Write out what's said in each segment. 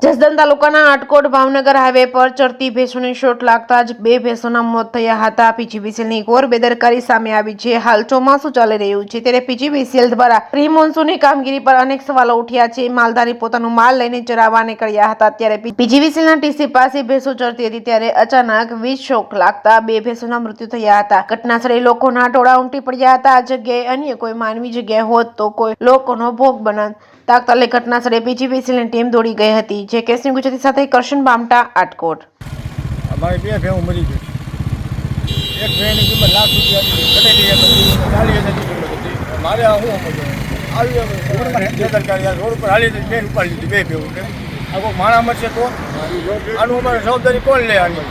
જસદણ તાલુકાના આટકોટ ભાવનગર હાઈવે પર ચરતી ભેંસોને શોટ લાગતા જ 2 ભેંસોના મોત થયા હતા। પીજીવીસીએલની ઘોર બેદરકારી સામે આવી છે। હાલ ચોમાસું ચાલી રહ્યું છે ત્યારે પીજીવીસીએલ દ્વારા પ્રી મોન્સૂનની કામગીરી પર અનેક સવાલો ઉઠ્યા છે। માલધારી પોતાનું માલ લઈને ચરાવવા નીકળ્યા હતા ત્યારે પીજીવીસીએલના ટીસી પાસે ભેંસો ચરતી હતી ત્યારે અચાનક વીજ શોક લાગતા 2 ભેંસોના મૃત્યુ થયા હતા। ઘટનાસ્થળે લોકોના ટોળા ઉમટી પડ્યા હતા। આ જગ્યાએ અન્ય કોઈ માનવી જગ્યાએ હોત તો કોઈ લોકોનો ભોગ બનત। તાત્કાલિક ઘટનાસ્થળે પીજીવીસીએલની ટીમ દોડી ગઈ હતી। જે કેસની ગુજરાતી સાથે કરશન બામટા આટકોટ। અમારી 2 ભેંસ મરી ગઈ। એક ભેંસની કિંમત લાખ રૂપિયા હતી, 40,000 હતી। મારે શું આવી રોડ ઉપર હાલી બેન ઉપાડી લીધી 2 ભેંસ। આ કોઈ માણા મળશે તો આનું અમારે જવાબદારી કોણ લે? આની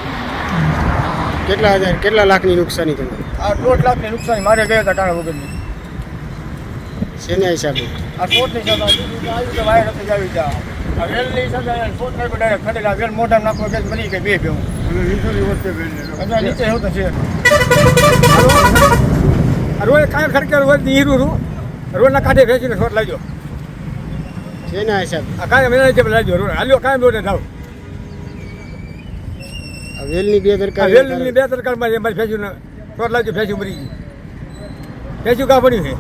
કેટલા લાખની નુકસાની તમે? આ 1.5 લાખની નુકસાની મારે ગયા હતા કાણા વગરની। શેના હિસાબે? આ શોટની હિસાબે આવી તો વાયર હતી આવી જા આ વેલની હિસાબે શોટ નાખ્યો ડાયરેક્ટ ખડેલા વેલ મોઢા નાખવા કે મરી ગઈ 2 ભેંસ। એટલે નીચે એવું તો છે રોજ કાંઈ ખર્ચે રોજ હીરું રોડના કાંઠે ભેંસીને શોટ લાગ્યો। શેના હિસાબે? આ કાંઈ મહિના જેમ લાગ્યો રોડ હાલ્યો કાંઈ રોડે જાવ। વેલની બેદરકારી વેલની બેદરકારીમાં મારી ભેંસીને શોટ લાગ્યો, ભેંસી મરી ગઈ। ભેંસું કાં પડ્યું છે?